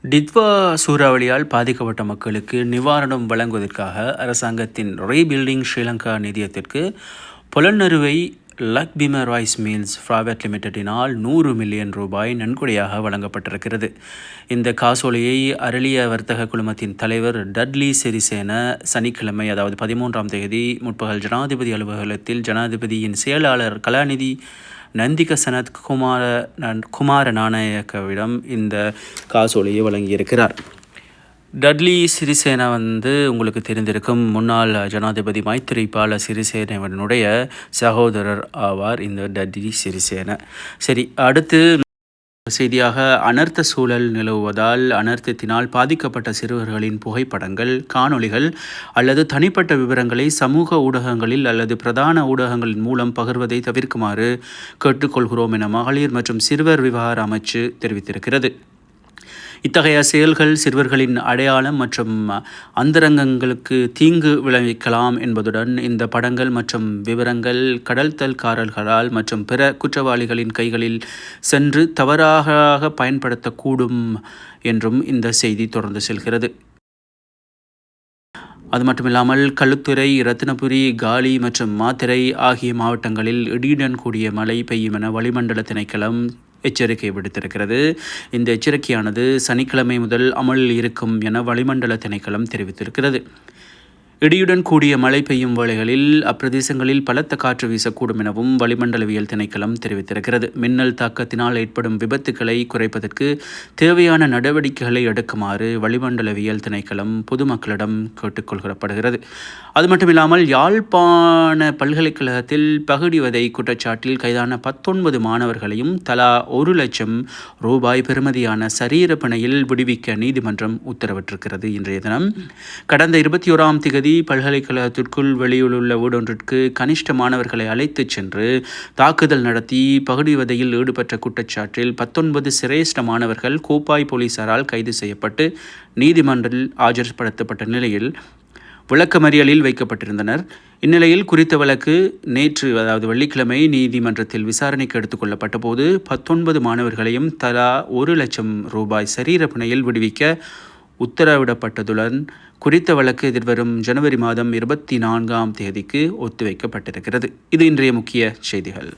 டிட்வா சூறாவளியால் பாதிக்கப்பட்ட மக்களுக்கு நிவாரணம் வழங்குவதற்காக அரசாங்கத்தின் rebuilding Sri Lanka நிதியத்திற்கு Polonnaruwa Lakbima rice mills private லிமிடெடினால் 100 million ரூபாய் நன்கொடையாக வழங்கப்பட்டிருக்கிறது. இந்த காசோலையை அருளிய வர்த்தக குழுமத்தின் தலைவர் டட்லி சிறிசேன சனிக்கிழமை அதாவது 13ஆம் தேதி முற்பகல் ஜனாதிபதி அலுவலகத்தில் ஜனாதிபதியின் செயலாளர் கலாநிதி நந்திக சனத் குமார நாணயக்கவிடம் இந்த காசோலையை வழங்கியிருக்கிறார். டட்லி சிறிசேனா உங்களுக்கு தெரிந்திருக்கும் முன்னாள் ஜனாதிபதி மைத்திரிபால சிறிசேனவனுடைய சகோதரர் ஆவார் இந்த டட்லி சிறிசேனா. சரி, அடுத்து செய்தியாக அனர்த்த சூழல் நிலவுவதால் அனர்த்தத்தினால் பாதிக்கப்பட்ட சிறுவர்களின் புகைப்படங்கள், காணொளிகள் அல்லது தனிப்பட்ட விவரங்களை சமூக ஊடகங்களில் அல்லது பிரதான ஊடகங்களின் மூலம் பகிர்வதை தவிர்க்குமாறு கேட்டுக்கொள்கிறோம் என மகளிர் மற்றும் சிறுவர் விவகார அமைச்சு தெரிவித்திருக்கிறது. இத்தகைய செயல்கள் சிறுவர்களின் அடையாளம் மற்றும் அந்தரங்கங்களுக்கு தீங்கு விளைவிக்கலாம் என்பதுடன் இந்த படங்கள் மற்றும் விவரங்கள் கடத்தல்காரர்களால் மற்றும் பிற குற்றவாளிகளின் கைகளில் சென்று தவறாக பயன்படுத்தக்கூடும் என்றும் இந்த செய்தி தொடர்ந்து செல்கிறது. அது மட்டுமில்லாமல் களுத்துறை, இரத்தினபுரி, காலி மற்றும் மாத்தறை ஆகிய மாவட்டங்களில் இடியுடன் கூடிய மழை பெய்யும் என வளிமண்டல திணைக்களம் எச்சரிக்கை விடுத்திருக்கிறது. இந்த எச்சரிக்கையானது சனிக்கிழமை முதல் அமலில் இருக்கும் என வளிமண்டல திணைக்களம் தெரிவித்திருக்கிறது. இடியுடன் கூடிய மழை பெய்யும் வேளைகளில் அப்பிரதேசங்களில் பலத்த காற்று வீசக்கூடும் எனவும் வளிமண்டலவியல் திணைக்களம் தெரிவித்திருக்கிறது. மின்னல் தாக்கத்தினால் ஏற்படும் விபத்துக்களை குறைப்பதற்கு தேவையான நடவடிக்கைகளை எடுக்குமாறு வளிமண்டலவியல் திணைக்களம் பொதுமக்களிடம் கேட்டுக்கொள்ளப்படுகிறது. அது மட்டுமில்லாமல் யாழ்ப்பாண பல்கலைக்கழகத்தில் பகுடிவதை குற்றச்சாட்டில் கைதான 19 மாணவர்களையும் தலா 1 லட்சம் ரூபாய் பெறுமதியான சரீர பிணையில் விடுவிக்க நீதிமன்றம் உத்தரவிட்டிருக்கிறது. இன்றைய தினம் கடந்த 21ஆம் தேதி பல்கலைக்கழகத்திற்குள் வெளியிலுள்ள வீடொன்றிற்கு கனிஷ்ட மாணவர்களை அழைத்துச் சென்று தாக்குதல் நடத்தி பகுடிவதையில் ஈடுபட்ட குற்றச்சாட்டில் 19 சிரேஷ்ட மாணவர்கள் கோப்பாய் போலீசாரால் கைது செய்யப்பட்டு நீதிமன்றில் ஆஜர்படுத்தப்பட்ட நிலையில் விளக்கமறியலில் வைக்கப்பட்டிருந்தனர். இந்நிலையில் குறித்த வழக்கு நேற்று அதாவது வெள்ளிக்கிழமை நீதிமன்றத்தில் விசாரணைக்கு எடுத்துக் கொள்ளப்பட்ட போது 19 மாணவர்களையும் தலா 1 லட்சம் ரூபாய் சரீர பிணையில் விடுவிக்க உத்தரவிடப்பட்டதுடன் குறித்த வழக்கு எதிர்வரும் ஜனவரி மாதம் 24ஆம் தேதிக்கு ஒத்திவைக்கப்பட்டிருக்கிறது. இது இன்றைய முக்கிய செய்திகள்.